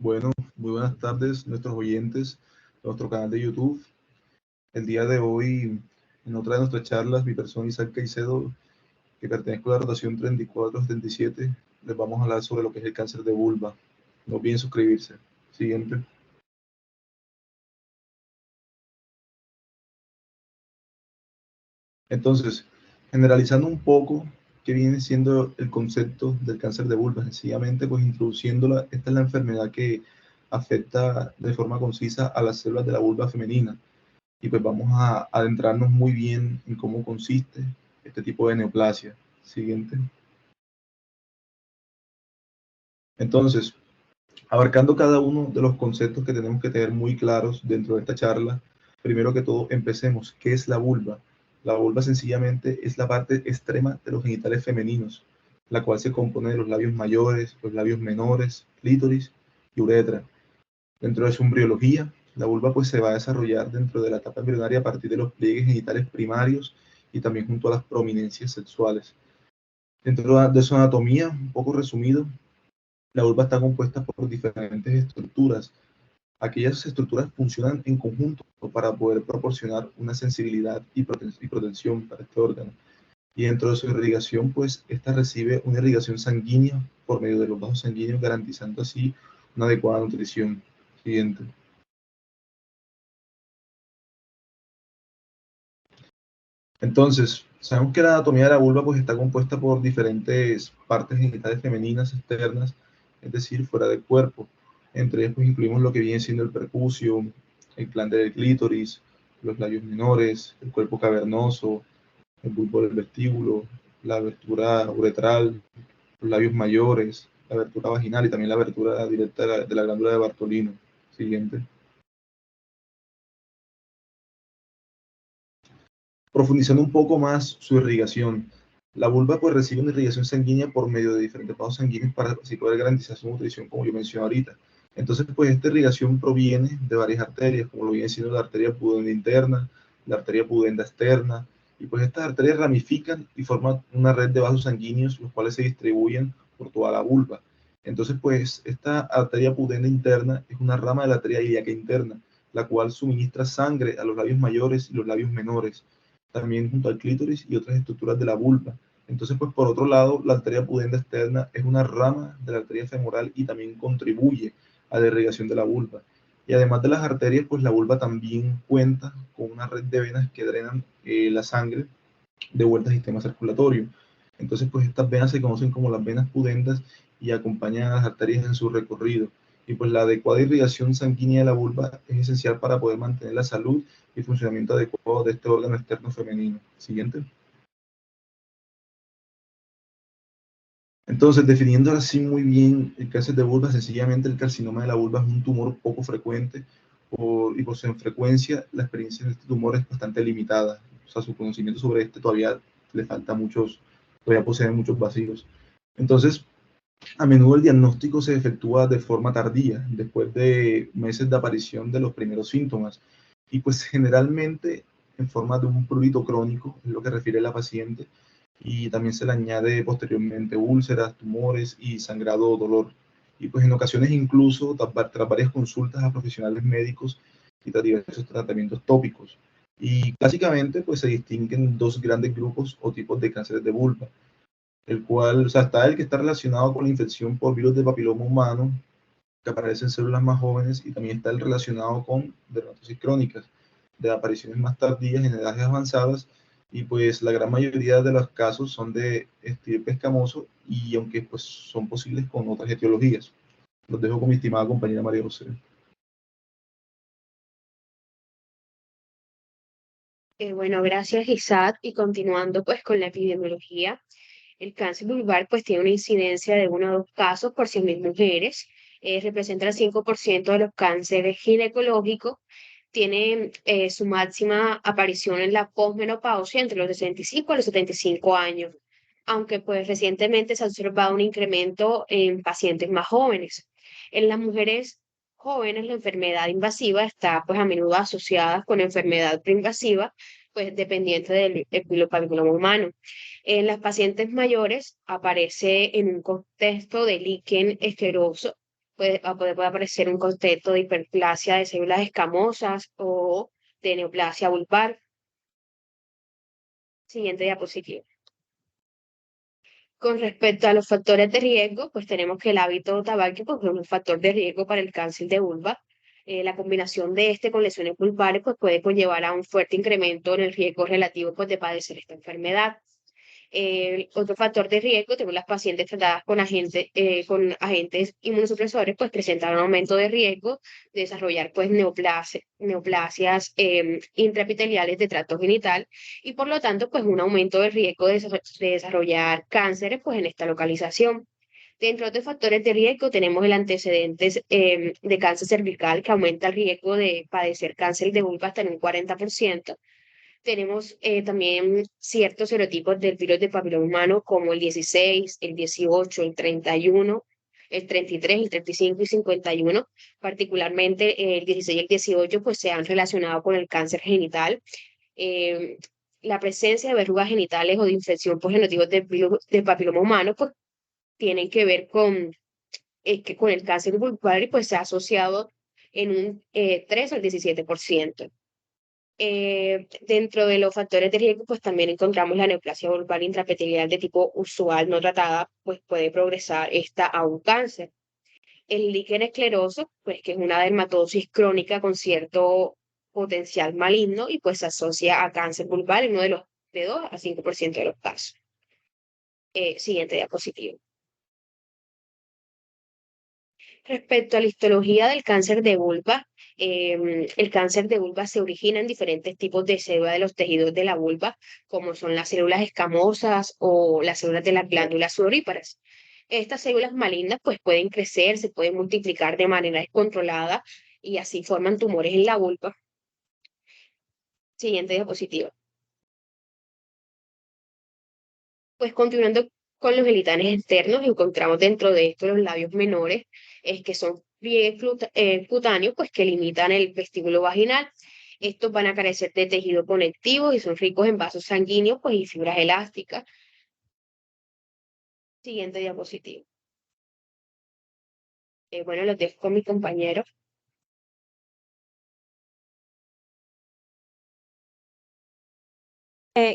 Bueno, muy buenas tardes, nuestros oyentes de nuestro canal de YouTube. El día de hoy, en otra de nuestras charlas, mi persona Isaac Caicedo, que pertenezco a la rotación 3477, les vamos a hablar sobre lo que es el cáncer de vulva. No olviden suscribirse. Siguiente. Entonces, generalizando un poco qué viene siendo el concepto del cáncer de vulva, sencillamente pues introduciéndola, esta es la enfermedad que afecta de forma concisa a las células de la vulva femenina. Y pues vamos a adentrarnos muy bien en cómo consiste este tipo de neoplasia. Siguiente. Entonces, abarcando cada uno de los conceptos que tenemos que tener muy claros dentro de esta charla, primero que todo empecemos. ¿Qué es la vulva? La vulva sencillamente es la parte extrema de los genitales femeninos, la cual se compone de los labios mayores, los labios menores, clítoris y uretra. Dentro de su embriología, la vulva pues se va a desarrollar dentro de la etapa embrionaria a partir de los pliegues genitales primarios y también junto a las prominencias sexuales. Dentro de su anatomía, un poco resumido, la vulva está compuesta por diferentes estructuras. Aquellas estructuras funcionan en conjunto para poder proporcionar una sensibilidad y protección para este órgano. Y dentro de su irrigación, pues esta recibe una irrigación sanguínea por medio de los vasos sanguíneos, garantizando así una adecuada nutrición. Siguiente. Entonces, sabemos que la anatomía de la vulva pues, está compuesta por diferentes partes genitales femeninas externas, es decir, fuera del cuerpo. Entre ellas pues, incluimos lo que viene siendo el prepucio, el glande del clítoris, los labios menores, el cuerpo cavernoso, el bulbo del vestíbulo, la abertura uretral, los labios mayores, la abertura vaginal y también la abertura directa de la glándula de Bartolino. Siguiente. Profundizando un poco más su irrigación. La vulva pues recibe una irrigación sanguínea por medio de diferentes vasos sanguíneos para así poder garantizar su nutrición, como yo mencioné ahorita. Entonces, pues esta irrigación proviene de varias arterias, como lo viene siendo la arteria pudenda interna, la arteria pudenda externa, y pues estas arterias ramifican y forman una red de vasos sanguíneos, los cuales se distribuyen por toda la vulva. Entonces, pues esta arteria pudenda interna es una rama de la arteria ilíaca interna, la cual suministra sangre a los labios mayores y los labios menores, también junto al clítoris y otras estructuras de la vulva. Entonces, pues por otro lado, la arteria pudenda externa es una rama de la arteria femoral y también contribuye a la irrigación de la vulva. Y además de las arterias, pues la vulva también cuenta con una red de venas que drenan la sangre de vuelta al sistema circulatorio. Entonces, pues estas venas se conocen como las venas pudendas y acompañan a las arterias en su recorrido. Y pues la adecuada irrigación sanguínea de la vulva es esencial para poder mantener la salud y funcionamiento adecuado de este órgano externo femenino. Siguiente. Entonces, definiendo así muy bien el cáncer de vulva, sencillamente el carcinoma de la vulva es un tumor poco frecuente y por su frecuencia la experiencia de este tumor es bastante limitada. O sea, su conocimiento sobre este todavía le falta muchos, todavía posee muchos vacíos. Entonces, a menudo el diagnóstico se efectúa de forma tardía, después de meses de aparición de los primeros síntomas. Y pues generalmente en forma de un prurito crónico, es lo que refiere la paciente, y también se le añade posteriormente úlceras, tumores y sangrado o dolor. Y pues en ocasiones incluso tras varias consultas a profesionales médicos y tras diversos tratamientos tópicos. Y básicamente pues se distinguen dos grandes grupos o tipos de cánceres de vulva, el cual, o sea, está el que está relacionado con la infección por virus de papiloma humano, que aparece en células más jóvenes, y también está el relacionado con dermatosis crónicas, de apariciones más tardías en edades avanzadas, y pues la gran mayoría de los casos son de estirpe escamoso, y aunque pues son posibles con otras etiologías. Los dejo con mi estimada compañera María José. Bueno, gracias Isaac. Y continuando pues con la epidemiología, el cáncer vulvar pues tiene una incidencia de 1 o 2 casos por 100.000 mujeres. Representa el 5% de los cánceres ginecológicos. Tiene su máxima aparición en la posmenopausia entre los 65 a los 75 años, aunque pues recientemente se ha observado un incremento en pacientes más jóvenes. En las mujeres jóvenes la enfermedad invasiva está pues a menudo asociada con enfermedad preinvasiva, pues dependiente del papiloma humano. En las pacientes mayores aparece en un contexto de líquen escleroso, puede aparecer un contexto de hiperplasia de células escamosas o de neoplasia vulvar. Siguiente diapositiva. Con respecto a los factores de riesgo, pues tenemos que el hábito tabáquico pues, es un factor de riesgo para el cáncer de vulva. La combinación de este con lesiones vulvares pues, puede conllevar a un fuerte incremento en el riesgo relativo pues, de padecer esta enfermedad. Otro factor de riesgo, tenemos las pacientes tratadas con agentes inmunosupresores, pues presentan un aumento de riesgo de desarrollar pues neoplasias intraepiteliales de tracto genital y por lo tanto pues un aumento de riesgo de desarrollar cánceres pues en esta localización. Dentro de otros factores de riesgo tenemos el antecedente de cáncer cervical que aumenta el riesgo de padecer cáncer de vulva hasta en un 40%. Tenemos también ciertos serotipos del virus de papiloma humano como el 16, el 18, el 31, el 33, el 35 y 51. Particularmente el 16 y el 18 pues se han relacionado con el cáncer genital. Eh, la presencia de verrugas genitales o de infección por genotipos del virus del papiloma humano pues tienen que ver con el cáncer vulvar y pues se ha asociado en un 3 al 17%. Dentro de los factores de riesgo, pues también encontramos la neoplasia vulvar intraepitelial de tipo usual no tratada, pues puede progresar esta a un cáncer. El líquen escleroso, pues que es una dermatosis crónica con cierto potencial maligno y pues se asocia a cáncer vulvar en uno de 2 a 5% de los casos. Siguiente diapositiva. Respecto a la histología del cáncer de vulva, el cáncer de vulva se origina en diferentes tipos de células de los tejidos de la vulva, como son las células escamosas o las células de las glándulas sudoríparas. Estas células malignas pues pueden crecer, se pueden multiplicar de manera descontrolada y así forman tumores en la vulva. Siguiente diapositiva. Pues continuando con los genitales externos, encontramos dentro de esto los labios menores, que son pliegues cutáneos, pues que limitan el vestíbulo vaginal. Estos van a carecer de tejido conectivo y son ricos en vasos sanguíneos, pues y fibras elásticas. Siguiente diapositiva. Bueno, los dejo con mi compañero.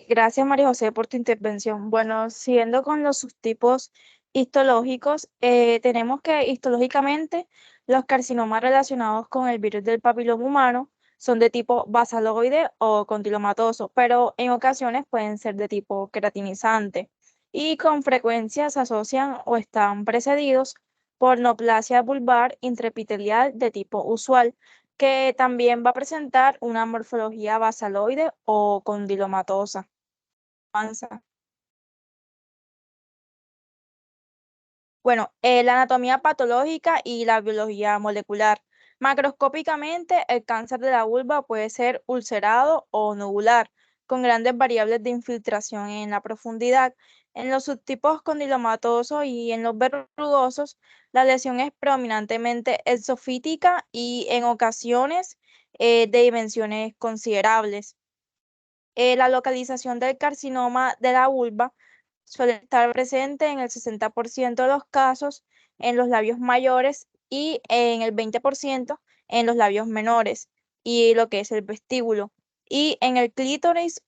Gracias, María José, por tu intervención. Bueno, siguiendo con los subtipos histológicos, tenemos que histológicamente los carcinomas relacionados con el virus del papiloma humano son de tipo basaloide o condilomatoso, pero en ocasiones pueden ser de tipo queratinizante y con frecuencia se asocian o están precedidos por neoplasia vulvar intraepitelial de tipo usual que también va a presentar una morfología basaloide o condilomatosa. Avanza. Bueno, la anatomía patológica y la biología molecular. Macroscópicamente, el cáncer de la vulva puede ser ulcerado o nodular, con grandes variables de infiltración en la profundidad. En los subtipos condilomatosos y en los verrugosos, la lesión es predominantemente exofítica y en ocasiones de dimensiones considerables. La localización del carcinoma de la vulva suele estar presente en el 60% de los casos en los labios mayores y en el 20% en los labios menores y lo que es el vestíbulo. Y en el clítoris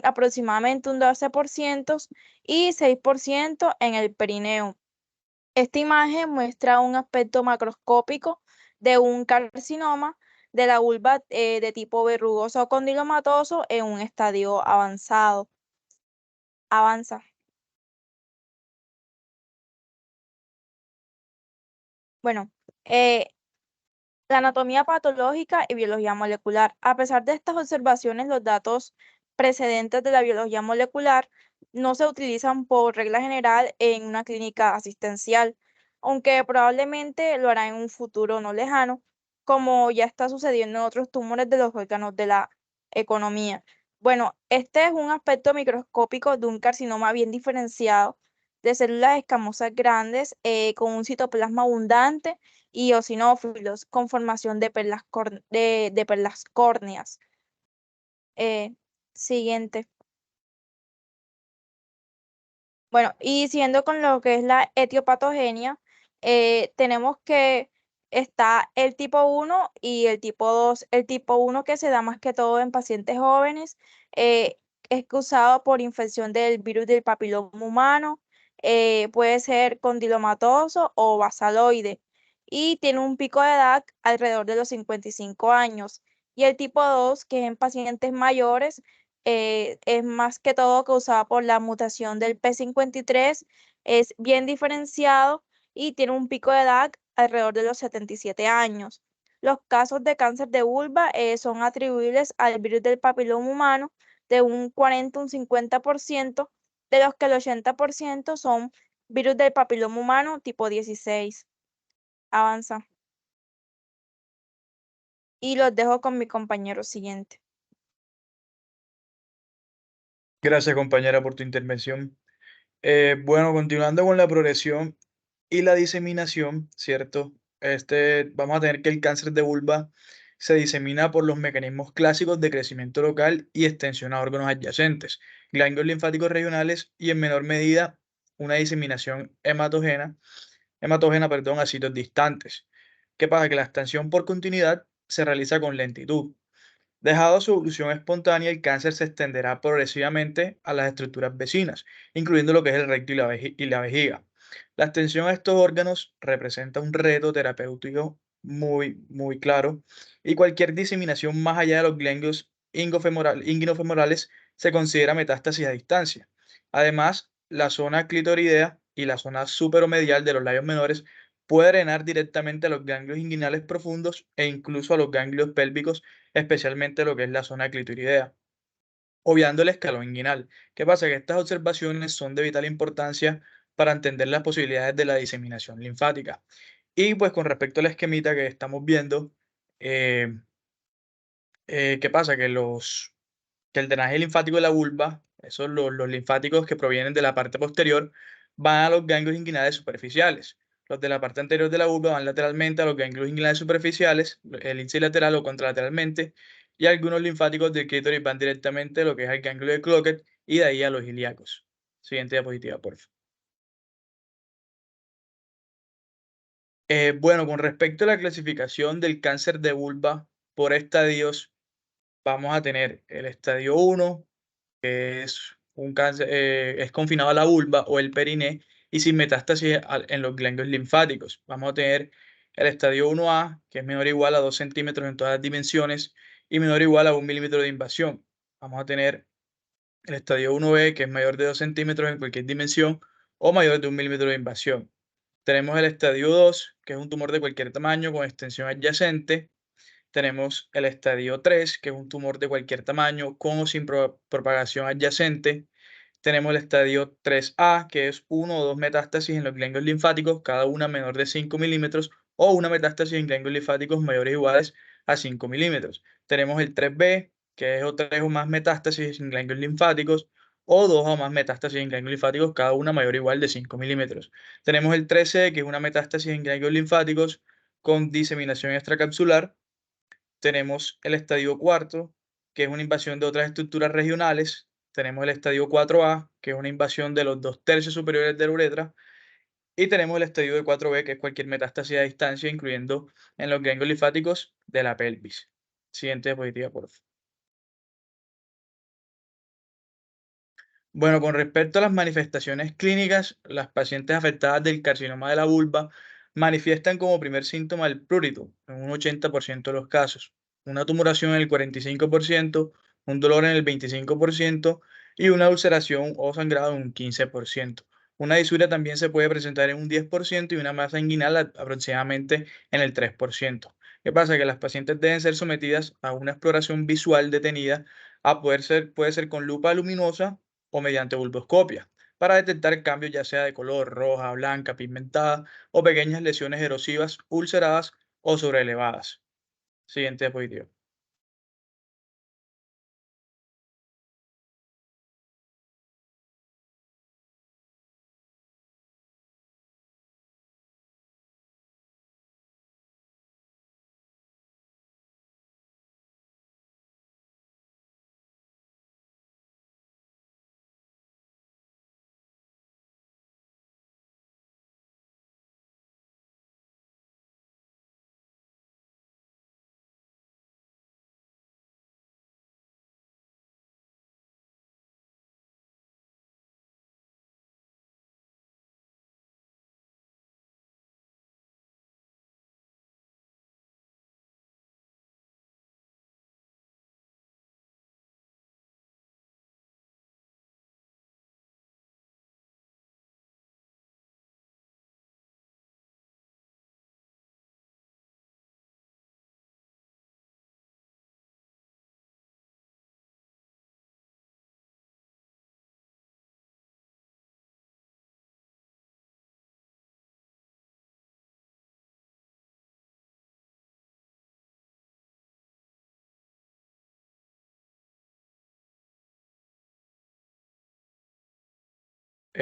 aproximadamente un 12% y 6% en el perineo. Esta imagen muestra un aspecto macroscópico de un carcinoma de la vulva de tipo verrugoso o condilomatoso en un estadio avanzado. Avanza. Bueno, la anatomía patológica y biología molecular. A pesar de estas observaciones, los datos precedentes de la biología molecular no se utilizan por regla general en una clínica asistencial, aunque probablemente lo hará en un futuro no lejano, como ya está sucediendo en otros tumores de los órganos de la economía. Bueno, este es un aspecto microscópico de un carcinoma bien diferenciado de células escamosas grandes con un citoplasma abundante y eosinófilos con formación de de perlas córneas. Eh, Siguiente. Bueno, y siguiendo con lo que es la etiopatogenia, tenemos que Está el tipo 1 y el tipo 2. El tipo 1 que se da más que todo en pacientes jóvenes eh, es causado por infección del virus del papiloma humano, puede ser condilomatoso o basaloide y tiene un pico de edad alrededor de los 55 años. Y el tipo 2, que es en pacientes mayores, es más que todo causado por la mutación del P53, es bien diferenciado y tiene un pico de edad alrededor de los 77 años. Los casos de cáncer de vulva son atribuibles al virus del papiloma humano de un 40 a un 50%, de los que el 80% son virus del papiloma humano tipo 16. Avanza. Y los dejo con mi compañero siguiente. Gracias, compañera, por tu intervención. Bueno, continuando con la progresión y la diseminación, ¿cierto? Vamos a tener que el cáncer de vulva se disemina por los mecanismos clásicos de crecimiento local y extensión a órganos adyacentes, ganglios linfáticos regionales y en menor medida una diseminación hematógena, a sitios distantes. ¿Qué pasa? Que la extensión por continuidad se realiza con lentitud. Dejado su evolución espontánea, el cáncer se extenderá progresivamente a las estructuras vecinas, incluyendo lo que es el recto y la vejiga. La extensión a estos órganos representa un reto terapéutico muy claro y cualquier diseminación más allá de los ganglios inguinofemorales se considera metástasis a distancia. Además, la zona clitoridea y la zona superomedial de los labios menores puede drenar directamente a los ganglios inguinales profundos e incluso a los ganglios pélvicos, especialmente lo que es la zona clitoridea, obviando el escalón inguinal. ¿Qué pasa? Que estas observaciones son de vital importancia para entender las posibilidades de la diseminación linfática. Y pues con respecto a la esquemita que estamos viendo, eh, ¿qué pasa? Que el drenaje linfático de la vulva, esos los linfáticos que provienen de la parte posterior, van a los ganglios inguinales superficiales. Los de la parte anterior de la vulva van lateralmente a los ganglios inguinales superficiales, el índice lateral o contralateralmente, y algunos linfáticos del clítoris van directamente a lo que es el ganglio de Cloquet y de ahí a los ilíacos. Siguiente diapositiva, por favor. Bueno, con respecto a la clasificación del cáncer de vulva por estadios, vamos a tener el estadio 1, es un cáncer, es confinado a la vulva o el periné y sin metástasis en los ganglios linfáticos. Vamos a tener el estadio 1A, que es menor o igual a 2 centímetros en todas las dimensiones y menor o igual a 1 milímetro de invasión. Vamos a tener el estadio 1B, que es mayor de 2 centímetros en cualquier dimensión o mayor de 1 milímetro de invasión. Tenemos el estadio 2, que es un tumor de cualquier tamaño con extensión adyacente. Tenemos el estadio 3, que es un tumor de cualquier tamaño con o sin propagación adyacente. Tenemos el estadio 3A, que es uno o dos metástasis en los ganglios linfáticos, cada una menor de 5 milímetros, o una metástasis en ganglios linfáticos mayores o iguales a 5 milímetros. Tenemos el 3B, que es o tres o más metástasis en ganglios linfáticos, o dos o más metástasis en ganglios linfáticos, cada una mayor o igual de 5 milímetros. Tenemos el 3C, que es una metástasis en ganglios linfáticos con diseminación extracapsular. Tenemos el estadio cuarto, que es una invasión de otras estructuras regionales. Tenemos el estadio 4A, que es una invasión de los 2/3 superiores de la uretra. Y tenemos el estadio de 4B, que es cualquier metástasis a distancia, incluyendo en los ganglios linfáticos de la pelvis. Siguiente diapositiva, por favor. Bueno, con respecto a las manifestaciones clínicas, las pacientes afectadas del carcinoma de la vulva manifiestan como primer síntoma el prurito en un 80% de los casos, una tumoración en el 45%, un dolor en el 25% y una ulceración o sangrado en un 15%. Una disuria también se puede presentar en un 10% y una masa inguinal aproximadamente en el 3%. ¿Qué pasa? Que las pacientes deben ser sometidas a una exploración visual detenida puede ser con lupa luminosa o mediante bulboscopia para detectar cambios ya sea de color roja, blanca, pigmentada o pequeñas lesiones erosivas, ulceradas o sobreelevadas. Siguiente diapositiva.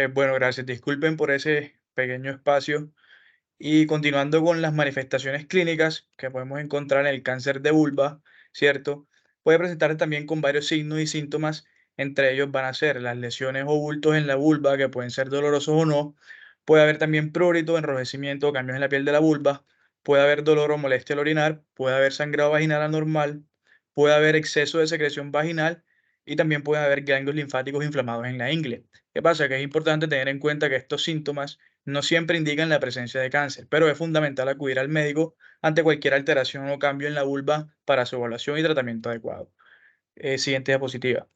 Bueno, gracias. Disculpen por ese pequeño espacio. Y continuando con las manifestaciones clínicas que podemos encontrar en el cáncer de vulva, ¿cierto? Puede presentarse también con varios signos y síntomas. Entre ellos van a ser las lesiones o bultos en la vulva, que pueden ser dolorosos o no. Puede haber también prurito, enrojecimiento o cambios en la piel de la vulva. Puede haber dolor o molestia al orinar. Puede haber sangrado vaginal anormal. Puede haber exceso de secreción vaginal. Y también puede haber ganglios linfáticos inflamados en la ingle. ¿Qué pasa? Que es importante tener en cuenta que estos síntomas no siempre indican la presencia de cáncer, pero es fundamental acudir al médico ante cualquier alteración o cambio en la vulva para su evaluación y tratamiento adecuado. Siguiente diapositiva.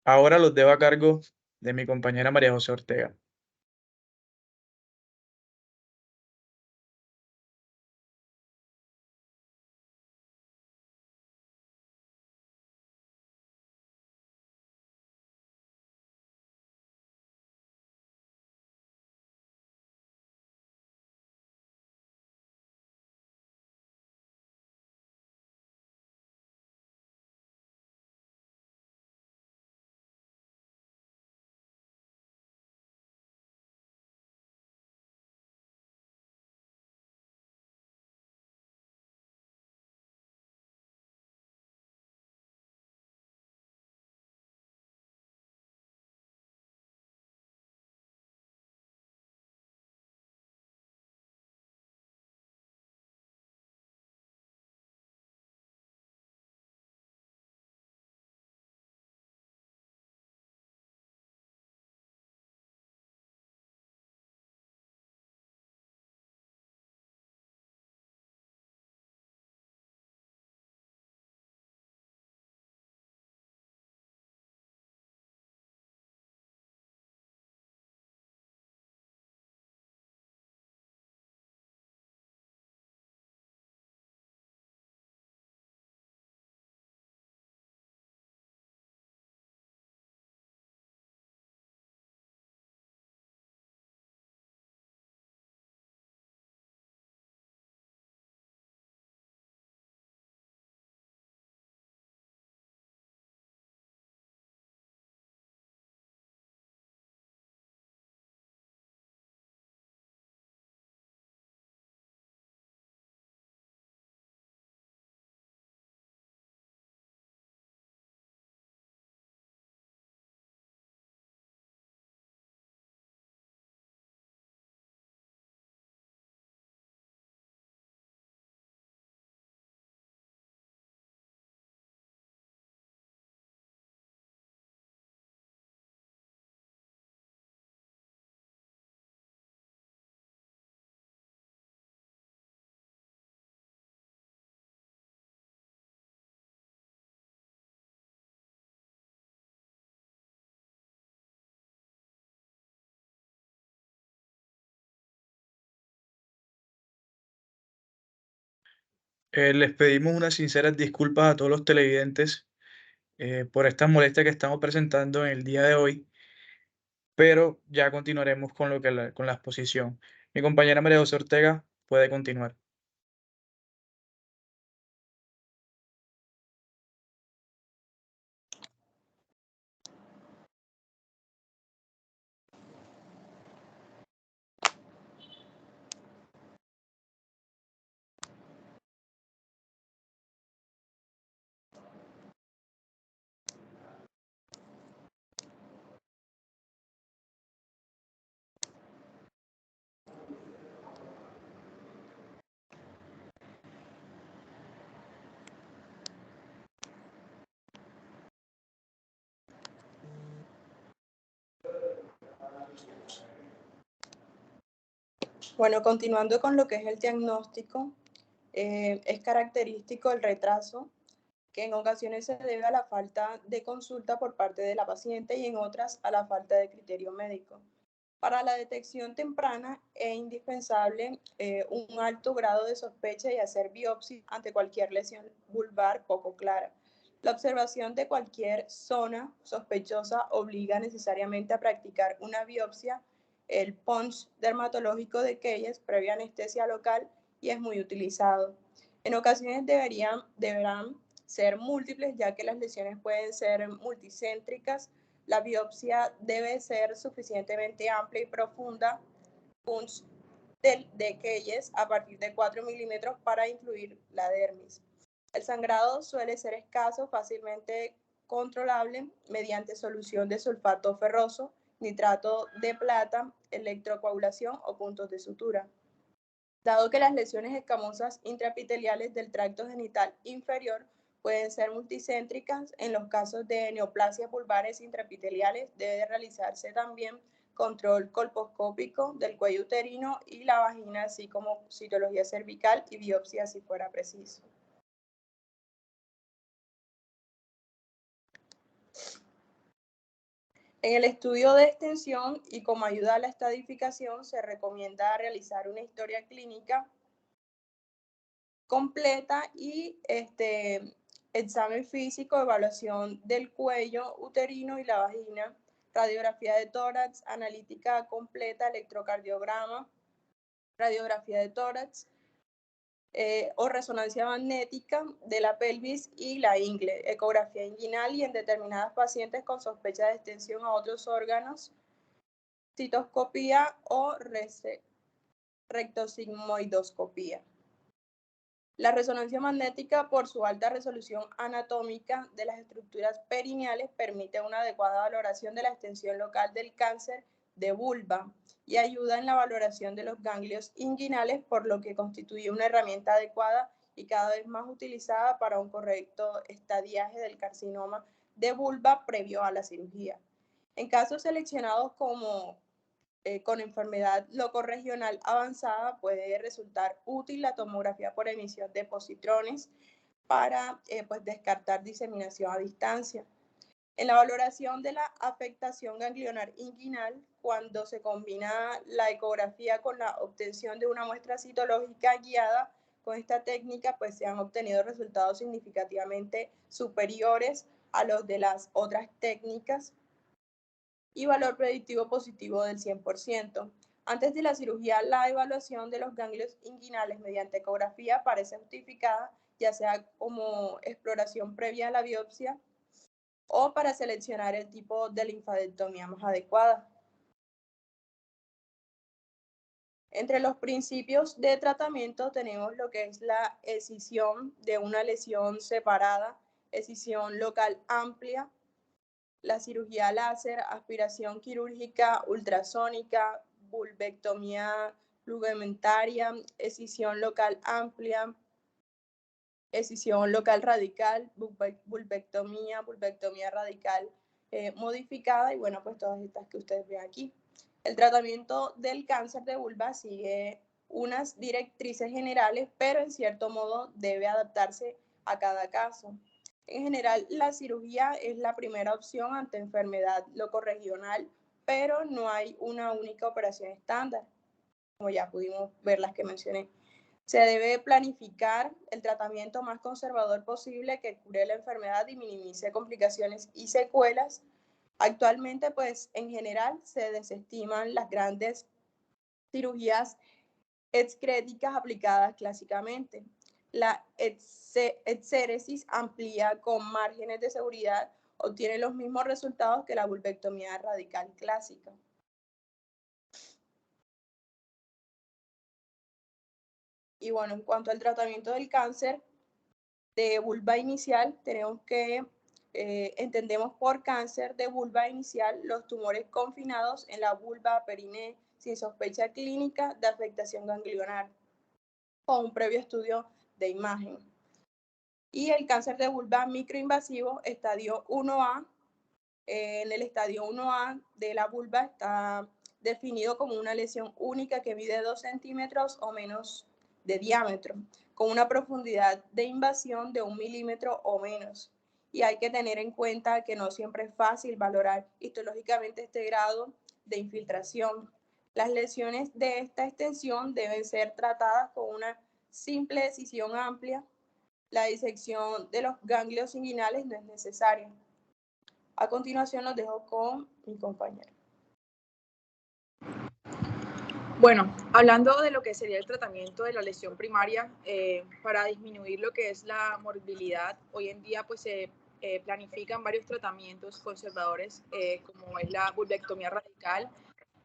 Ahora los dejo a cargo de mi compañera María José Ortega. Les pedimos unas sinceras disculpas a todos los televidentes por estas molestias que estamos presentando en el día de hoy, pero ya continuaremos con con la exposición. Mi compañera María José Ortega puede continuar. Bueno, continuando con lo que es el diagnóstico, es característico el retraso, que en ocasiones se debe a la falta de consulta por parte de la paciente y en otras a la falta de criterio médico. Para la detección temprana es indispensable un alto grado de sospecha y hacer biopsia ante cualquier lesión vulvar poco clara. La observación de cualquier zona sospechosa obliga necesariamente a practicar una biopsia, el punch dermatológico de Keyes previa anestesia local, y es muy utilizado. En ocasiones deberán ser múltiples, ya que las lesiones pueden ser multicéntricas, La biopsia debe ser suficientemente amplia y profunda, de Keyes a partir de 4 milímetros para incluir la dermis. El sangrado suele ser escaso, fácilmente controlable mediante solución de sulfato ferroso, nitrato de plata, electrocoagulación o puntos de sutura. Dado que las lesiones escamosas intraepiteliales del tracto genital inferior pueden ser multicéntricas, en los casos de neoplasias vulvares intraepiteliales debe realizarse también control colposcópico del cuello uterino y la vagina, así como citología cervical y biopsia si fuera preciso. En el estudio de extensión y como ayuda a la estadificación se recomienda realizar una historia clínica completa y examen físico, evaluación del cuello uterino y la vagina, radiografía de tórax, analítica completa, electrocardiograma, radiografía de tórax o resonancia magnética de la pelvis y la ingle, ecografía inguinal y en determinadas pacientes con sospecha de extensión a otros órganos, citoscopía o rectosigmoidoscopía. La resonancia magnética, por su alta resolución anatómica de las estructuras perineales, permite una adecuada valoración de la extensión local del cáncer de vulva y ayuda en la valoración de los ganglios inguinales, por lo que constituye una herramienta adecuada y cada vez más utilizada para un correcto estadiaje del carcinoma de vulva previo a la cirugía. En casos seleccionados como con enfermedad locorregional avanzada puede resultar útil la tomografía por emisión de positrones para descartar diseminación a distancia. En la valoración de la afectación ganglionar inguinal, cuando se combina la ecografía con la obtención de una muestra citológica guiada, con esta técnica pues se han obtenido resultados significativamente superiores a los de las otras técnicas y valor predictivo positivo del 100%. Antes de la cirugía, la evaluación de los ganglios inguinales mediante ecografía parece justificada, ya sea como exploración previa a la biopsia o para seleccionar el tipo de linfadectomía más adecuada. Entre los principios de tratamiento tenemos lo que es la escisión de una lesión separada, escisión local amplia, la cirugía láser, aspiración quirúrgica ultrasónica, vulvectomía plugimentaria, escisión local amplia, escisión local radical, vulvectomía radical modificada y bueno, pues todas estas que ustedes ven aquí. El tratamiento del cáncer de vulva sigue unas directrices generales, pero en cierto modo debe adaptarse a cada caso. En general, la cirugía es la primera opción ante enfermedad locorregional, pero no hay una única operación estándar, como ya pudimos ver las que mencioné. Se debe planificar el tratamiento más conservador posible que cure la enfermedad y minimice complicaciones y secuelas. Actualmente, pues, en general, se desestiman las grandes cirugías excréticas aplicadas clásicamente. La exéresis amplia con márgenes de seguridad obtiene los mismos resultados que la vulvectomía radical clásica. Y bueno, en cuanto al tratamiento del cáncer de vulva inicial, tenemos que entendemos por cáncer de vulva inicial los tumores confinados en la vulva periné sin sospecha clínica de afectación ganglionar con un previo estudio de imagen. Y el cáncer de vulva microinvasivo, estadio 1A. En el estadio 1A de la vulva está definido como una lesión única que mide 2 centímetros o menos de diámetro, con una profundidad de invasión de 1 milímetro o menos. Y hay que tener en cuenta que no siempre es fácil valorar histológicamente este grado de infiltración. Las lesiones de esta extensión deben ser tratadas con una simple excisión amplia. La disección de los ganglios inguinales no es necesaria. A continuación los dejo con mi compañero. Bueno, hablando de lo que sería el tratamiento de la lesión primaria, para disminuir lo que es la morbilidad, hoy en día pues se planifican varios tratamientos conservadores, como es la vulvectomía radical.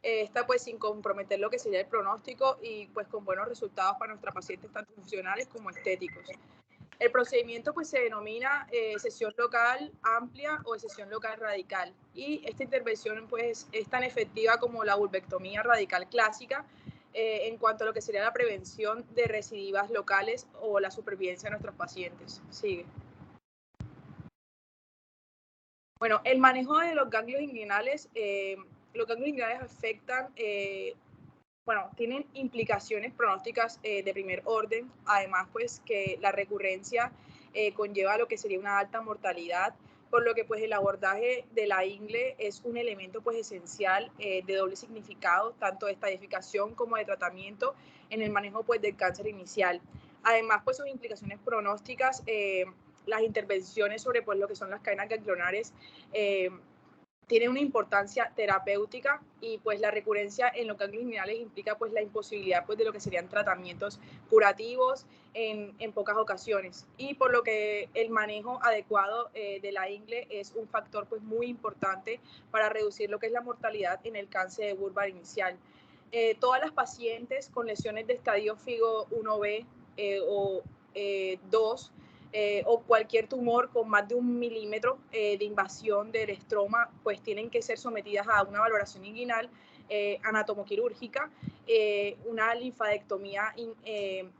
Esta pues sin comprometer lo que sería el pronóstico y pues con buenos resultados para nuestros pacientes tanto funcionales como estéticos. El procedimiento pues se denomina sesión local amplia o sesión local radical, y esta intervención pues es tan efectiva como la vulvectomía radical clásica en cuanto a lo que sería la prevención de recidivas locales o la supervivencia de nuestros pacientes. Sigue. Bueno, el manejo de los ganglios inguinales afectan, tienen implicaciones pronósticas de primer orden, además pues que la recurrencia conlleva lo que sería una alta mortalidad, por lo que pues el abordaje de la ingle es un elemento pues esencial de doble significado, tanto de estadificación como de tratamiento en el manejo pues del cáncer inicial. Además pues sus implicaciones pronósticas, las intervenciones sobre pues lo que son las cadenas ganglionares tiene una importancia terapéutica, y pues la recurrencia en los ganglios inguinales implica pues la imposibilidad pues de lo que serían tratamientos curativos en pocas ocasiones, y por lo que el manejo adecuado de la ingle es un factor pues muy importante para reducir lo que es la mortalidad en el cáncer de vulva inicial. Todas las pacientes con lesiones de estadio FIGO 1B o 2 o cualquier tumor con más de 1 milímetro de invasión del estroma, pues tienen que ser sometidas a una valoración inguinal anatomoquirúrgica, una linfadectomía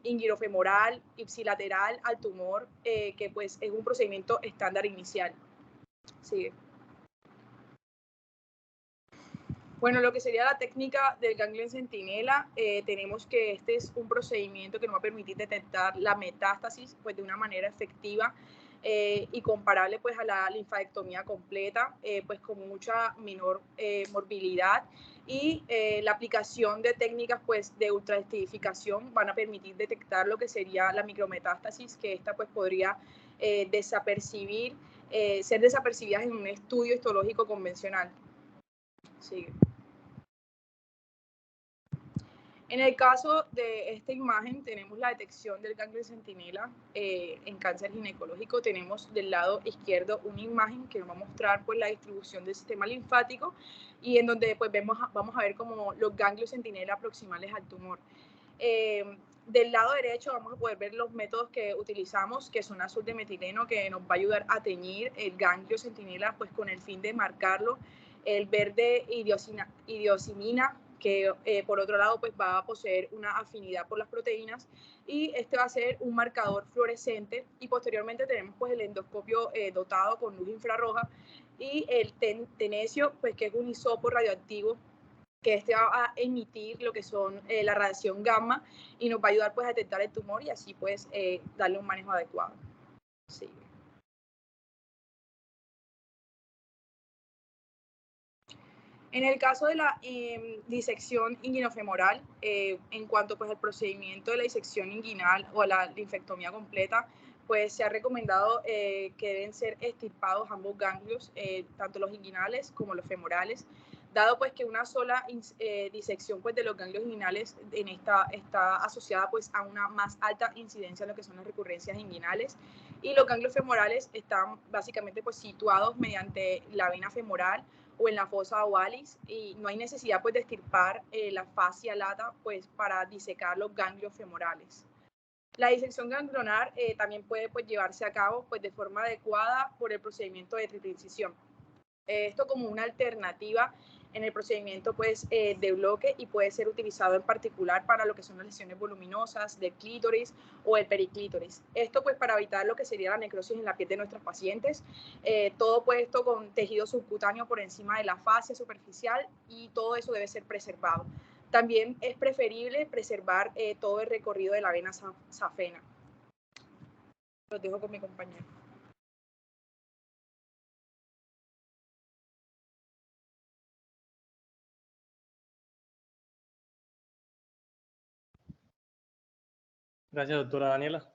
inguinofemoral ipsilateral al tumor, que pues es un procedimiento estándar inicial. Sigue. Bueno, lo que sería la técnica del ganglio en centinela, tenemos que este es un procedimiento que nos va a permitir detectar la metástasis pues, de una manera efectiva y comparable pues, a la linfadectomía completa, pues con mucha menor morbilidad, y la aplicación de técnicas pues, de ultraestidificación van a permitir detectar lo que sería la micrometástasis, que esta pues, podría ser desapercibidas en un estudio histológico convencional. Sigue. En el caso de esta imagen tenemos la detección del ganglio de centinela en cáncer ginecológico. Tenemos del lado izquierdo una imagen que nos va a mostrar pues, la distribución del sistema linfático, y en donde pues, vamos a ver como los ganglios centinela proximales al tumor. Del lado derecho vamos a poder ver los métodos que utilizamos, que son azul de metileno, que nos va a ayudar a teñir el ganglio centinela pues, con el fin de marcarlo. El verde idiosimina, que por otro lado pues va a poseer una afinidad por las proteínas, y este va a ser un marcador fluorescente, y posteriormente tenemos pues el endoscopio dotado con luz infrarroja, y el tenesio pues que es un hisopo radioactivo, que este va a emitir lo que son la radiación gamma, y nos va a ayudar pues a detectar el tumor y así pues darle un manejo adecuado. Sí. En el caso de la disección inguinofemoral, en cuanto pues, al procedimiento de la disección inguinal o a la linfectomía completa, pues se ha recomendado que deben ser extirpados ambos ganglios, tanto los inguinales como los femorales, dado pues que una sola disección pues, de los ganglios inguinales está asociada pues, a una más alta incidencia en lo que son las recurrencias inguinales, y los ganglios femorales están básicamente pues, situados mediante la vena femoral o en la fosa ovalis, y no hay necesidad pues, de extirpar la fascia lata pues, para disecar los ganglios femorales. La disección ganglionar también puede pues, llevarse a cabo pues, de forma adecuada por el procedimiento de triple incisión. Esto como una alternativa en el procedimiento pues, de bloque, y puede ser utilizado en particular para lo que son las lesiones voluminosas del clítoris o el periclítoris. Esto pues para evitar lo que sería la necrosis en la piel de nuestros pacientes, todo puesto con tejido subcutáneo por encima de la fascia superficial, y todo eso debe ser preservado. También es preferible preservar todo el recorrido de la vena safena. Los dejo con mi compañero. Gracias, doctora Daniela.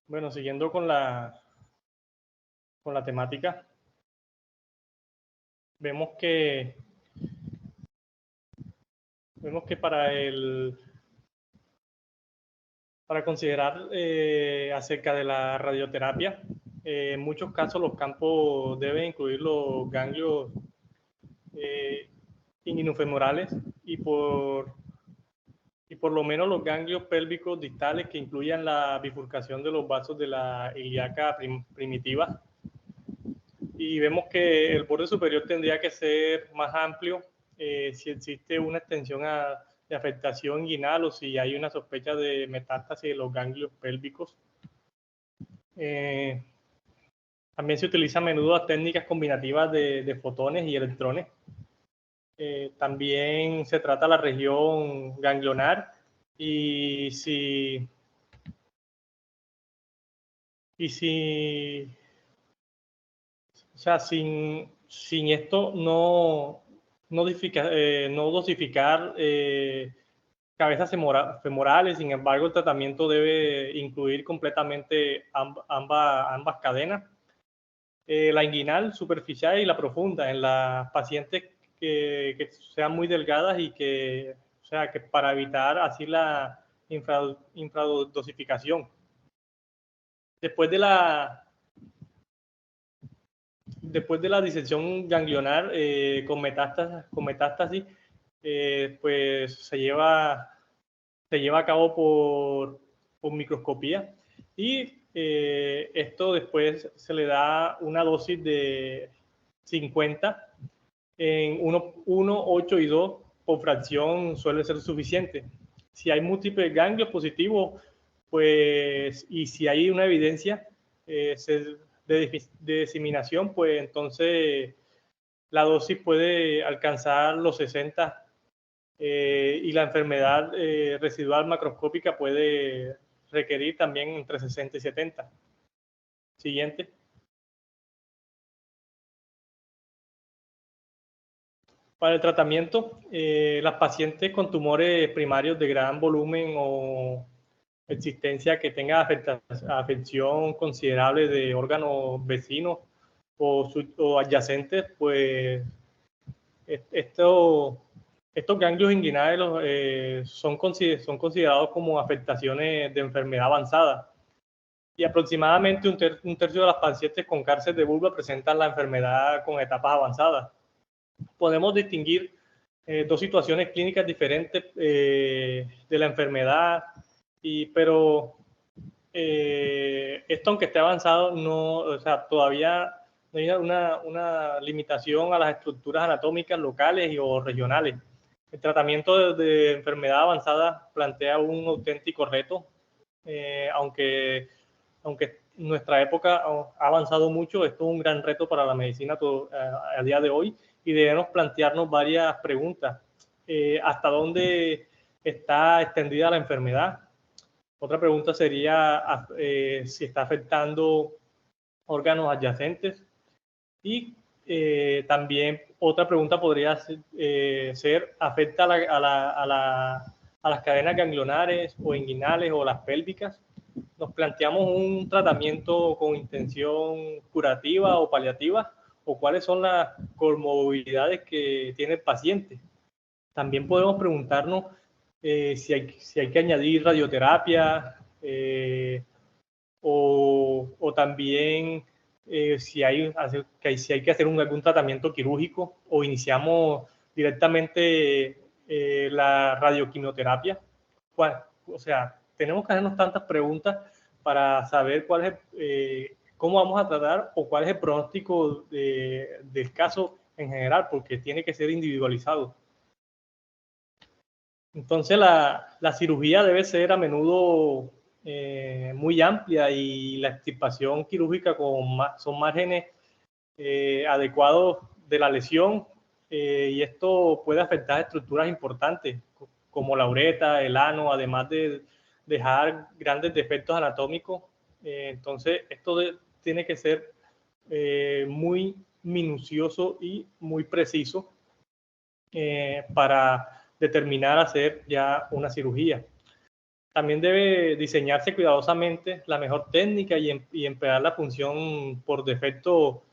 Bueno, siguiendo con la temática, vemos que para considerar acerca de la radioterapia, En muchos casos los campos deben incluir los ganglios inguinofemorales y por lo menos los ganglios pélvicos distales que incluyan la bifurcación de los vasos de la ilíaca primitiva. Y vemos que el borde superior tendría que ser más amplio si existe una extensión de afectación inguinal o si hay una sospecha de metástasis de los ganglios pélvicos. También se utilizan a menudo técnicas combinativas de fotones y electrones. También se trata la región ganglionar y si o sea, sin esto no dosificar cabezas femorales, sin embargo el tratamiento debe incluir completamente ambas cadenas, la inguinal superficial y la profunda en las pacientes que sean muy delgadas y que para evitar así la infradosificación. Después de la disección ganglionar con metástasis, pues se lleva a cabo por microscopía y esto después se le da una dosis de 50 en 1, 8 y 2 por fracción suele ser suficiente. Si hay múltiples ganglios positivos, pues, y si hay una evidencia de diseminación, pues entonces la dosis puede alcanzar los 60 y la enfermedad residual macroscópica puede requerir también entre 60 y 70. Siguiente. Para el tratamiento, las pacientes con tumores primarios de gran volumen o existencia que tenga afección considerable de órganos vecinos o adyacentes, pues estos ganglios inguinales son considerados como afectaciones de enfermedad avanzada. Y aproximadamente un tercio de las pacientes con cáncer de vulva presentan la enfermedad con etapas avanzadas. Podemos distinguir dos situaciones clínicas diferentes de la enfermedad, pero esto, aunque esté avanzado, todavía no hay una limitación a las estructuras anatómicas locales o regionales. El tratamiento de enfermedad avanzada plantea un auténtico reto, aunque nuestra época ha avanzado mucho, esto es un gran reto para la medicina a día de hoy y debemos plantearnos varias preguntas. ¿Hasta dónde está extendida la enfermedad? Otra pregunta sería si está afectando órganos adyacentes. Y también otra pregunta podría ser ¿afecta a las cadenas ganglionares o inguinales o las pélvicas? Nos planteamos un tratamiento con intención curativa o paliativa, o cuáles son las comorbilidades que tiene el paciente. También podemos preguntarnos si hay que añadir radioterapia o también si hay que hacer algún tratamiento quirúrgico o iniciamos directamente la radioquimioterapia. O sea, tenemos que hacernos tantas preguntas para saber cómo vamos a tratar o cuál es el pronóstico del caso en general, porque tiene que ser individualizado. Entonces la cirugía debe ser a menudo muy amplia y la extirpación quirúrgica son márgenes adecuados de la lesión y esto puede afectar estructuras importantes como la uretra, el ano, además de dejar grandes defectos anatómicos. Entonces esto tiene que ser muy minucioso y muy preciso para determinar hacer ya una cirugía. También debe diseñarse cuidadosamente la mejor técnica y emplear la función por defecto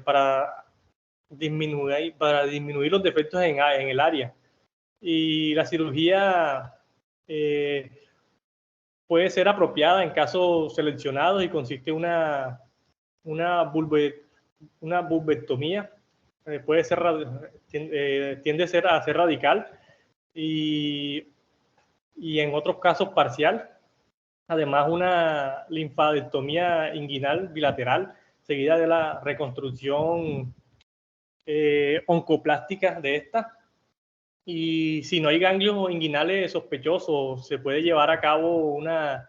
para disminuir los defectos en el área. Y la cirugía puede ser apropiada en casos seleccionados y consiste en una vulvectomía. Puede ser, tiende a ser radical y en otros casos parcial. Además, una linfadectomía inguinal bilateral seguida de la reconstrucción oncoplástica de esta. Y si no hay ganglios inguinales sospechosos, se puede llevar a cabo una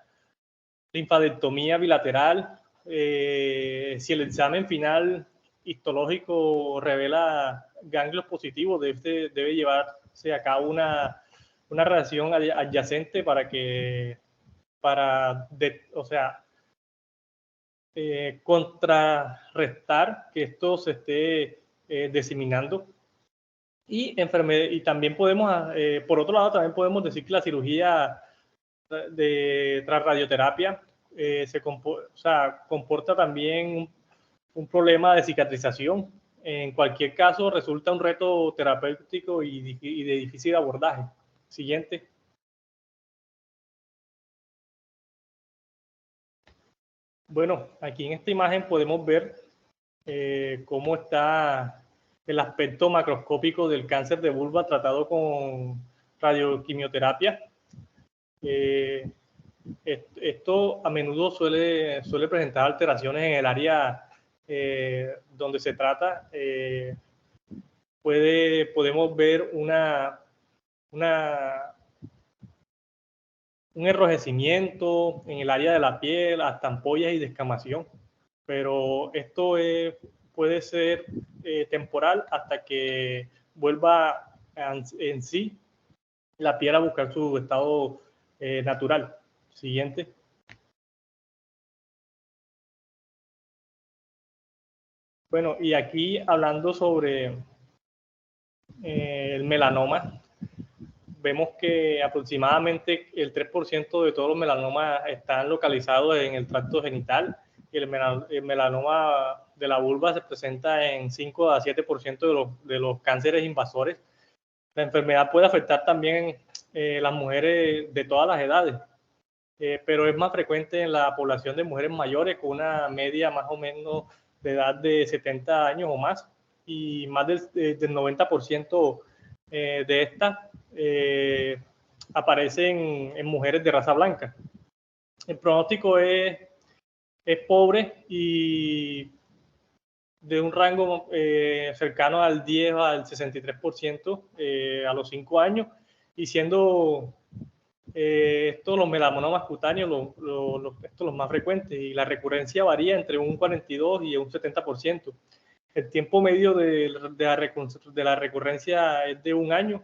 linfadectomía bilateral. Si el examen final histológico revela ganglios positivos, debe llevarse a cabo una radiación adyacente contrarrestar que esto se esté diseminando. Y también podemos, por otro lado, también podemos decir que la cirugía tras radioterapia comporta también un problema de cicatrización. En cualquier caso, resulta un reto terapéutico y de difícil abordaje. Siguiente. Bueno, aquí en esta imagen podemos ver cómo está el aspecto macroscópico del cáncer de vulva tratado con radioquimioterapia. Esto a menudo suele presentar alteraciones en el área donde se trata. Podemos ver un enrojecimiento en el área de la piel, hasta ampollas y descamación. Pero esto puede ser temporal hasta que vuelva en sí la piel a buscar su estado natural. Siguiente. Bueno, y aquí hablando sobre el melanoma, vemos que aproximadamente el 3% de todos los melanomas están localizados en el tracto genital y el melanoma de la vulva se presenta en 5 a 7% de los cánceres invasores. La enfermedad puede afectar también las mujeres de todas las edades, pero es más frecuente en la población de mujeres mayores con una media más o menos de edad de 70 años o más, y más del 90% de estas aparecen en mujeres de raza blanca. El pronóstico es pobre y de un rango cercano al 10 al 63% a los 5 años, y siendo estos los melanomas cutáneos estos los más frecuentes, y la recurrencia varía entre un 42 y un 70%. El tiempo medio de la recurrencia es de 1 año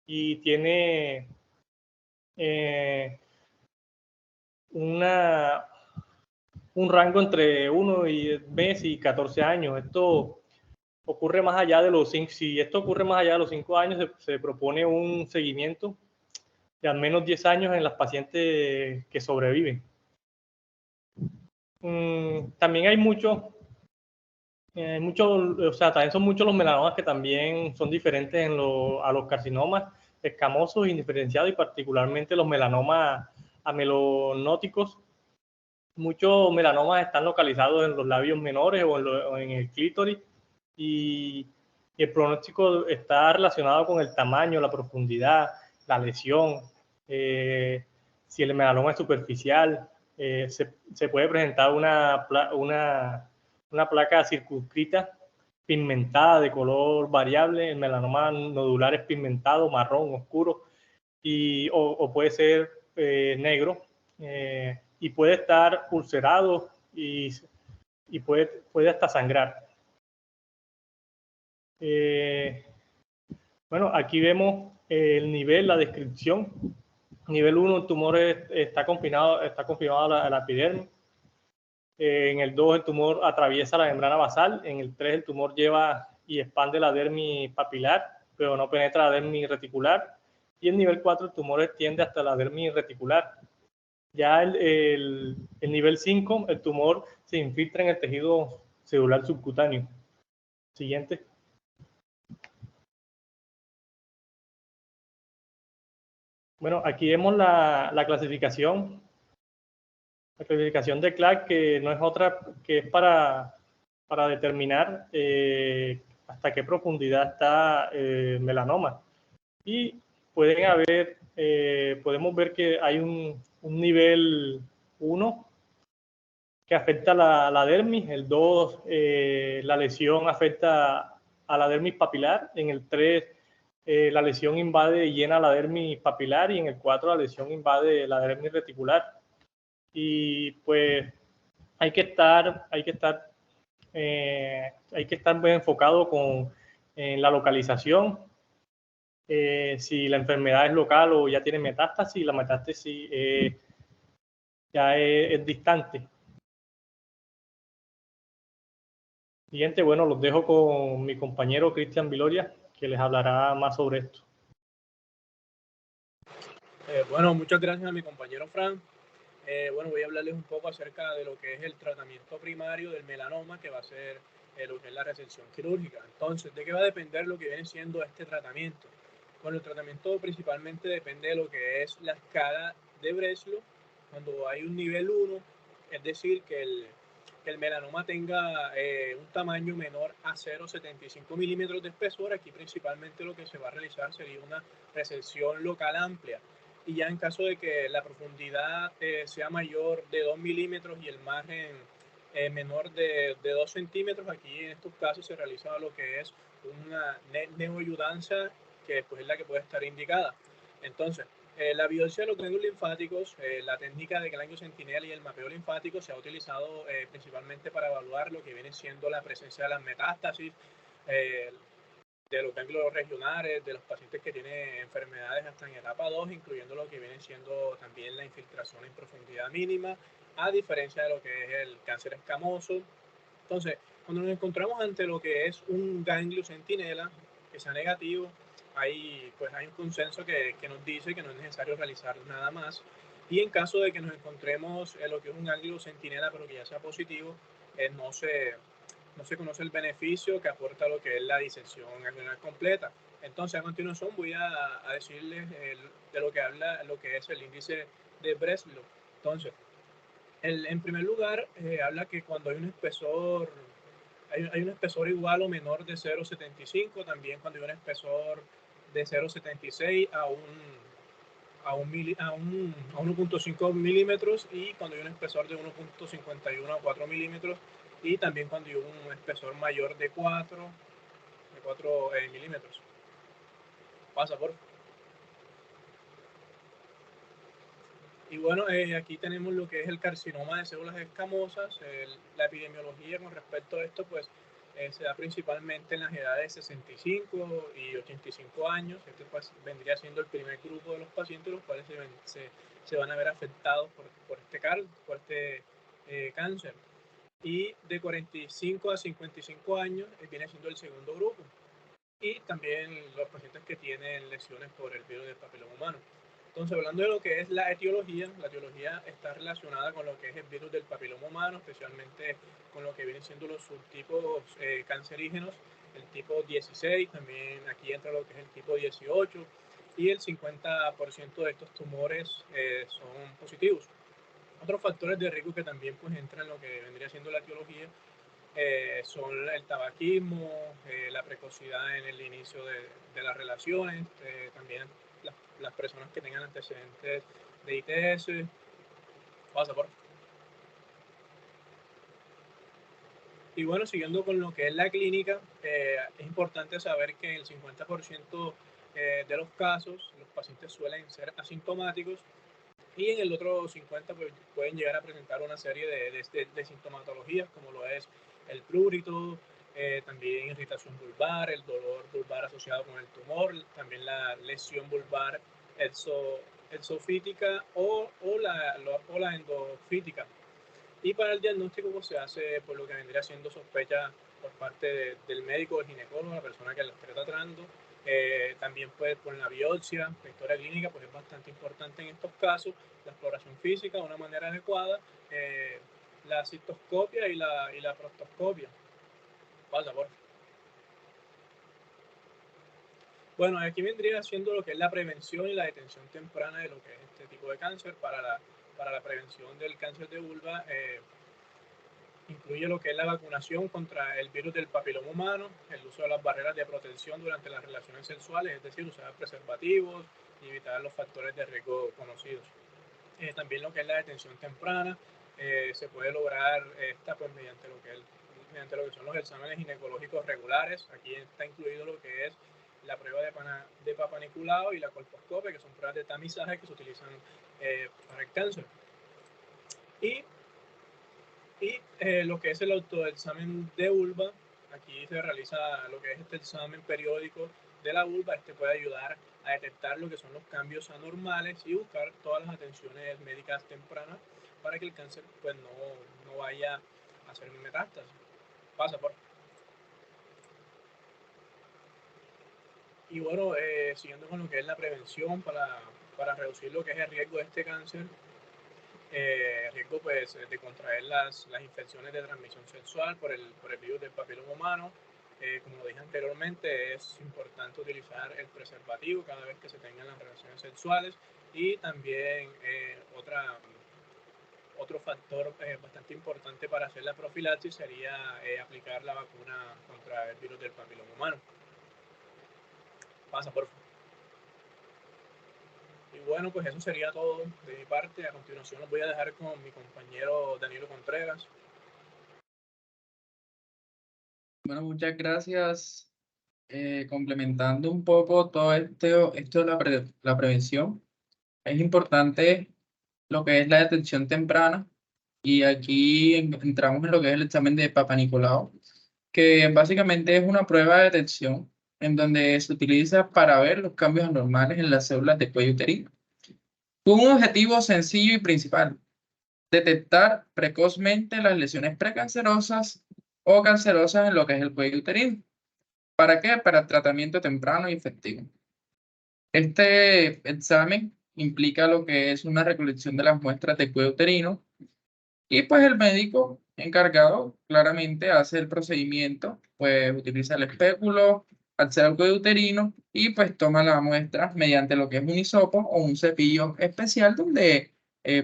y tiene un rango entre 1 mes y 14 años. Esto ocurre más allá de los 5. Si esto ocurre más allá de los 5 años, se propone un seguimiento de al menos 10 años en las pacientes que sobreviven. También hay también son muchos los melanomas que también son diferentes a los carcinomas escamosos indiferenciados, y particularmente los melanomas amelonóticos. Muchos melanomas están localizados en los labios menores o en el clítoris, y el pronóstico está relacionado con el tamaño, la profundidad, la lesión. Si el melanoma es superficial, se puede presentar una placa circunscrita pigmentada de color variable. El melanoma nodular es pigmentado, marrón, oscuro, o puede ser negro, y puede estar ulcerado y puede hasta sangrar. Bueno, aquí vemos el nivel, la descripción. Nivel 1, el tumor está confinado a la epidermis. En el 2, el tumor atraviesa la membrana basal. En el 3, el tumor lleva y expande la dermis papilar, pero no penetra la dermis reticular. Y en nivel 4, el tumor extiende hasta la dermis reticular. Ya el nivel 5, el tumor se infiltra en el tejido celular subcutáneo. Siguiente. Bueno, aquí vemos la clasificación La clasificación de Clark, que no es otra que es para determinar hasta qué profundidad está el melanoma. Y pueden haber, podemos ver que hay un nivel 1 que afecta la dermis, el 2 la lesión afecta a la dermis papilar, en el 3 la lesión invade y llena la dermis papilar, y en el 4 la lesión invade la dermis reticular. Y pues hay que estar muy enfocado en la localización, si la enfermedad es local o ya tiene metástasis, la metástasis ya es distante. Siguiente, bueno, los dejo con mi compañero Cristian Viloria, que les hablará más sobre esto. Bueno, muchas gracias a mi compañero Fran. Bueno, voy a hablarles un poco acerca de lo que es el tratamiento primario del melanoma, que va a ser lo que es la resección quirúrgica. Entonces, ¿de qué va a depender lo que viene siendo este tratamiento? Bueno, el tratamiento principalmente depende de lo que es la escala de Breslow. Cuando hay un nivel 1, es decir, que el melanoma tenga un tamaño menor a 0,75 milímetros de espesor, aquí principalmente lo que se va a realizar sería una resección local amplia. Y ya en caso de que la profundidad sea mayor de 2 milímetros y el margen menor de 2 centímetros, aquí en estos casos se realiza lo que es una neoayudanza, que pues es la que puede estar indicada. Entonces, la biopsia de los ganglios linfáticos, la técnica de ganglio centinela y el mapeo linfático se ha utilizado principalmente para evaluar lo que viene siendo la presencia de las metástasis, de los ganglios regionales, de los pacientes que tienen enfermedades hasta en etapa 2, incluyendo lo que viene siendo también la infiltración en profundidad mínima, a diferencia de lo que es el cáncer escamoso. Entonces, cuando nos encontramos ante lo que es un ganglio centinela que sea negativo, hay un consenso que nos dice que no es necesario realizar nada más. Y en caso de que nos encontremos en lo que es un ganglio centinela pero que ya sea positivo, no se conoce el beneficio que aporta lo que es la disección ganglionar completa. Entonces, a continuación voy a decirles de lo que habla lo que es el índice de Breslow. Entonces, en primer lugar, habla que cuando hay un espesor, hay un espesor igual o menor de 0,75, también cuando hay un espesor de 0,76 a 1,5 milímetros, y cuando hay un espesor de 1,51 a 4 milímetros, y también cuando hay un espesor mayor de 4 milímetros. Pasa, por favor. Y bueno, aquí tenemos lo que es el carcinoma de células escamosas. La epidemiología con respecto a esto, pues se da principalmente en las edades 65 y 85 años. Este pues, vendría siendo el primer grupo de los pacientes, los cuales se van a ver afectados por este cáncer. Y de 45 a 55 años viene siendo el segundo grupo. Y también los pacientes que tienen lesiones por el virus del papiloma humano. Entonces, hablando de lo que es la etiología está relacionada con lo que es el virus del papiloma humano, especialmente con lo que vienen siendo los subtipos cancerígenos, el tipo 16, también aquí entra lo que es el tipo 18, y el 50% de estos tumores son positivos. Otros factores de riesgo que también pues entran en lo que vendría siendo la etiología son el tabaquismo, la precocidad en el inicio de las relaciones, también las personas que tengan antecedentes de ITS. Pasa, por favor. Y bueno, siguiendo con lo que es la clínica, es importante saber que en el 50% de los casos los pacientes suelen ser asintomáticos, y en el otro 50% pues, pueden llegar a presentar una serie de sintomatologías, como lo es el prurito, también irritación vulvar, el dolor vulvar asociado con el tumor, también la lesión vulvar exofítica o la endofítica. Y para el diagnóstico pues, se hace por lo que vendría siendo sospecha por parte del médico o el ginecólogo, la persona que la esté tratando. También pues por la biopsia, la historia clínica pues es bastante importante en estos casos, la exploración física de una manera adecuada, la cistoscopia y la proctoscopia. Pasa, por favor. Bueno, aquí vendría siendo lo que es la prevención y la detención temprana de lo que es este tipo de cáncer para para la prevención del cáncer de vulva incluye lo que es la vacunación contra el virus del papiloma humano, el uso de las barreras de protección durante las relaciones sexuales, es decir, usar preservativos y evitar los factores de riesgo conocidos. También lo que es la detención temprana, se puede lograr esta pues mediante lo que son los exámenes ginecológicos regulares. Aquí está incluido lo que es la prueba de Papa Nicolau y la colposcopia, que son pruebas de tamizaje que se utilizan para el cáncer. Y lo que es el autoexamen de vulva, aquí se realiza lo que es este examen periódico de la vulva. Este puede ayudar a detectar lo que son los cambios anormales y buscar todas las atenciones médicas tempranas para que el cáncer pues no vaya a hacer metástasis. Pasa por. Y bueno, siguiendo con lo que es la prevención para reducir lo que es el riesgo de este cáncer, riesgo pues de contraer las infecciones de transmisión sexual por el virus del papiloma humano. Como dije anteriormente, es importante utilizar el preservativo cada vez que se tengan las relaciones sexuales, y también otro factor bastante importante para hacer la profilaxis sería aplicar la vacuna contra el virus del papiloma humano. Pasa, por favor. Y bueno, pues eso sería todo de mi parte. A continuación los voy a dejar con mi compañero Danilo Contreras. Bueno, muchas gracias. Complementando un poco todo esto de la prevención, es importante lo que es la detección temprana, y aquí entramos en lo que es el examen de Papa Nicolau, que básicamente es una prueba de detección en donde se utiliza para ver los cambios anormales en las células de cuello uterino, con un objetivo sencillo y principal: detectar precozmente las lesiones precancerosas o cancerosas en lo que es el cuello uterino. ¿Para qué? Para tratamiento temprano y efectivo. Este examen implica lo que es una recolección de las muestras de cuello uterino, y pues el médico encargado claramente hace el procedimiento, pues utiliza el espéculo, accede al cuello uterino y pues toma la muestra mediante lo que es un hisopo o un cepillo especial, donde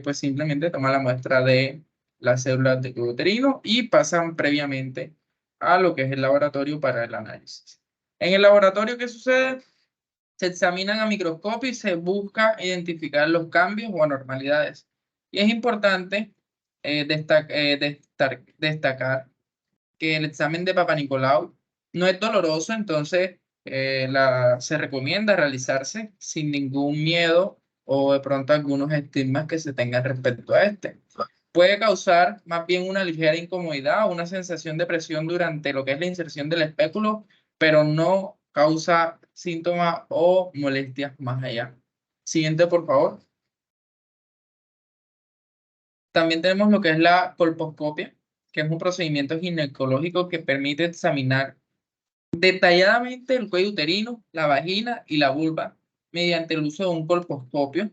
pues simplemente toma la muestra de las células de cuello uterino y pasan previamente a lo que es el laboratorio para el análisis. En el laboratorio, ¿qué sucede? Se examinan a microscopio y se busca identificar los cambios o anormalidades. Y es importante destacar que el examen de Papa Nicolau no es doloroso, entonces se recomienda realizarse sin ningún miedo o de pronto algunos estigmas que se tengan respecto a este. Puede causar más bien una ligera incomodidad o una sensación de presión durante lo que es la inserción del espéculo, pero no causa síntomas o molestias más allá. Siguiente, por favor. También tenemos lo que es la colposcopia, que es un procedimiento ginecológico que permite examinar detalladamente el cuello uterino, la vagina y la vulva mediante el uso de un colposcopio,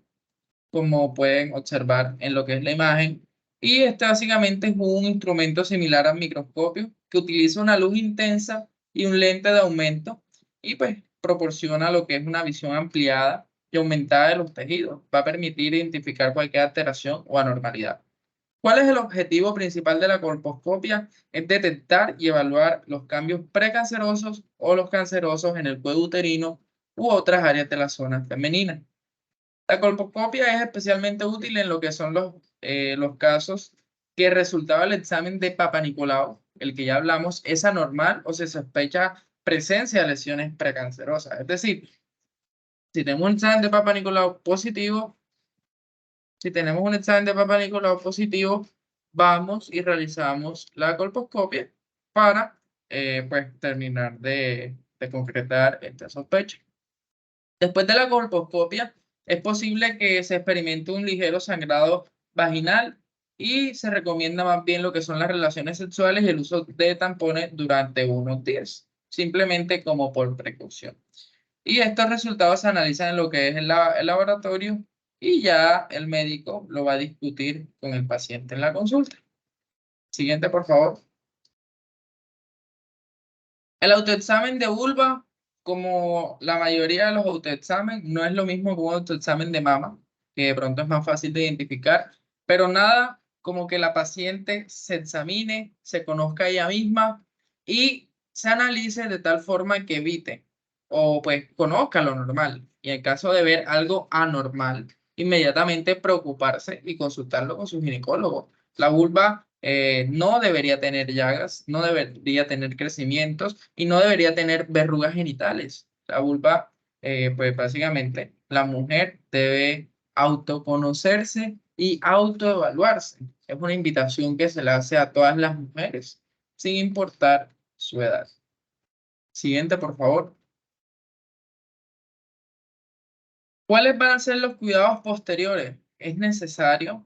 como pueden observar en lo que es la imagen. Y este básicamente es un instrumento similar al microscopio que utiliza una luz intensa y un lente de aumento, y pues proporciona lo que es una visión ampliada y aumentada de los tejidos. Va a permitir identificar cualquier alteración o anormalidad. ¿Cuál es el objetivo principal de la colposcopia? Es detectar y evaluar los cambios precancerosos o los cancerosos en el cuello uterino u otras áreas de la zona femenina. La colposcopia es especialmente útil en lo que son los casos que el resultado del examen de Papa Nicolau, el que ya hablamos, es anormal o se sospecha presencia de lesiones precancerosas. Es decir, si tenemos un examen de Papa Nicolau positivo, vamos y realizamos la colposcopia para pues, terminar de concretar esta sospecha. Después de la colposcopia, es posible que se experimente un ligero sangrado vaginal y se recomienda más bien lo que son las relaciones sexuales y el uso de tampones durante unos días, simplemente como por precaución. Y estos resultados se analizan en lo que es el laboratorio, y ya el médico lo va a discutir con el paciente en la consulta. Siguiente, por favor. El autoexamen de vulva, como la mayoría de los autoexámenes, no es lo mismo que un autoexamen de mama, que de pronto es más fácil de identificar. pero nada como que la paciente se examine, se conozca a ella misma y se analice de tal forma que evite o pues conozca lo normal. Y en caso de ver algo anormal, inmediatamente preocuparse y consultarlo con su ginecólogo. La vulva no debería tener llagas, no debería tener crecimientos y no debería tener verrugas genitales. La vulva, pues básicamente, la mujer debe autoconocerse y autoevaluarse. Es una invitación que se le hace a todas las mujeres, sin importar su edad. Siguiente, por favor. ¿Cuáles van a ser los cuidados posteriores? Es necesario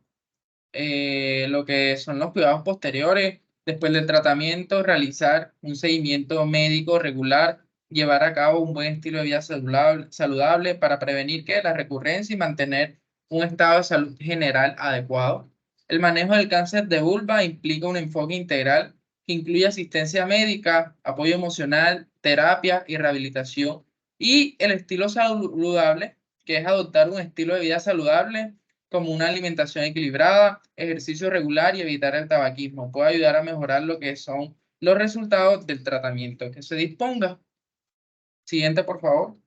lo que son los cuidados posteriores, después del tratamiento, realizar un seguimiento médico regular, llevar a cabo un buen estilo de vida saludable para prevenir que la recurrencia y mantener un estado de salud general adecuado. El manejo del cáncer de vulva implica un enfoque integral que incluye asistencia médica, apoyo emocional, terapia y rehabilitación, y el estilo saludable, que es adoptar un estilo de vida saludable como una alimentación equilibrada, ejercicio regular y evitar el tabaquismo. Puede ayudar a mejorar lo que son los resultados del tratamiento que se disponga. Siguiente, por favor.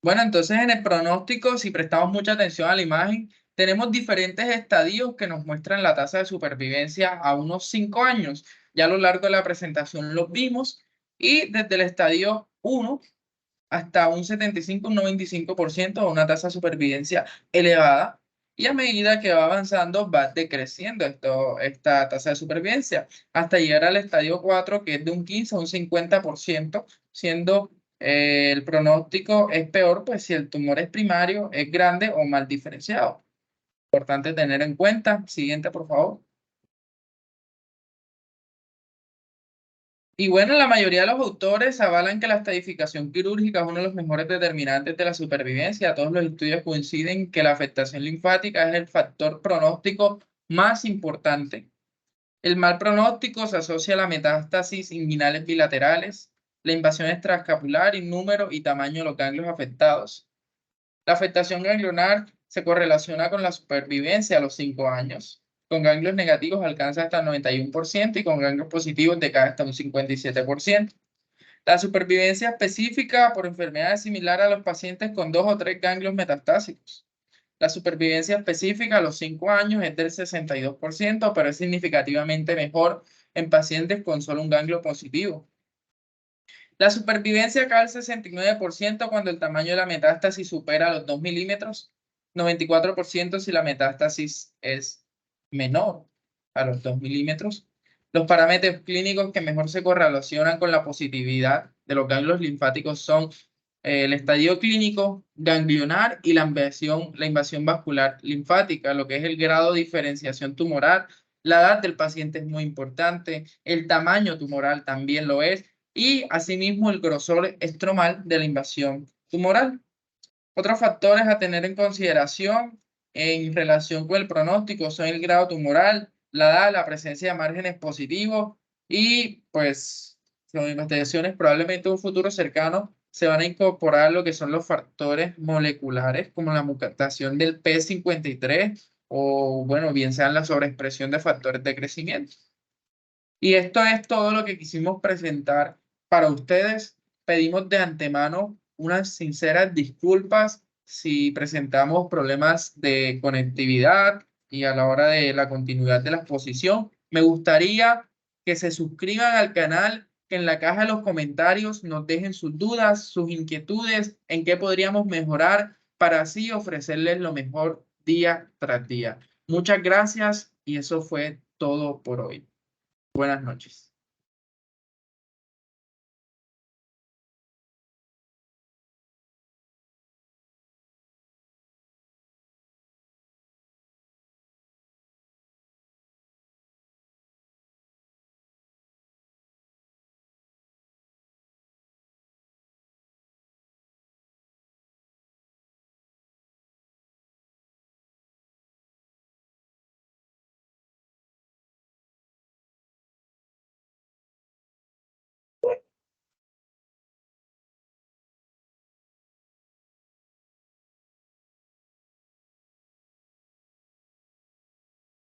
Bueno, entonces en el pronóstico, si prestamos mucha atención a la imagen, tenemos diferentes estadios que nos muestran la tasa de supervivencia a unos 5 años. Ya a lo largo de la presentación los vimos, y desde el estadio 1 hasta un 75, un 95% o una tasa de supervivencia elevada. Y a medida que va avanzando, va decreciendo esta tasa de supervivencia hasta llegar al estadio 4, que es de un 15 a un 50%, siendo el pronóstico es peor, pues si el tumor es primario, es grande o mal diferenciado. Importante tener en cuenta. Siguiente, por favor. Y bueno, la mayoría de los autores avalan que la estadificación quirúrgica es uno de los mejores determinantes de la supervivencia. Todos los estudios coinciden que la afectación linfática es el factor pronóstico más importante. El mal pronóstico se asocia a la metástasis inguinales bilaterales, la invasión extraescapular y número y tamaño de los ganglios afectados. La afectación ganglionar se correlaciona con la supervivencia a los 5 años. Con ganglios negativos alcanza hasta el 91% y con ganglios positivos decae hasta un 57%. La supervivencia específica por enfermedad es similar a los pacientes con 2 o 3 ganglios metastásicos. La supervivencia específica a los 5 años es del 62%, pero es significativamente mejor en pacientes con solo un ganglio positivo. La supervivencia cae al 69% cuando el tamaño de la metástasis supera los 2 milímetros, 94% si la metástasis es menor a los 2 milímetros. Los parámetros clínicos que mejor se correlacionan con la positividad de los ganglios linfáticos son el estadio clínico, ganglionar y la invasión vascular linfática, lo que es el grado de diferenciación tumoral. La edad del paciente es muy importante, el tamaño tumoral también lo es, y asimismo el grosor estromal de la invasión tumoral. Otros factores a tener en consideración en relación con el pronóstico son el grado tumoral, la edad, la presencia de márgenes positivos y pues las investigaciones probablemente en un futuro cercano se van a incorporar lo que son los factores moleculares como la mutación del P53 o bueno, bien sean la sobreexpresión de factores de crecimiento. Y esto es todo lo que quisimos presentar para ustedes. Pedimos de antemano unas sinceras disculpas si presentamos problemas de conectividad y a la hora de la continuidad de la exposición. Me gustaría que se suscriban al canal, que en la caja de los comentarios nos dejen sus dudas, sus inquietudes, en qué podríamos mejorar para así ofrecerles lo mejor día tras día. Muchas gracias y eso fue todo por hoy. Buenas noches.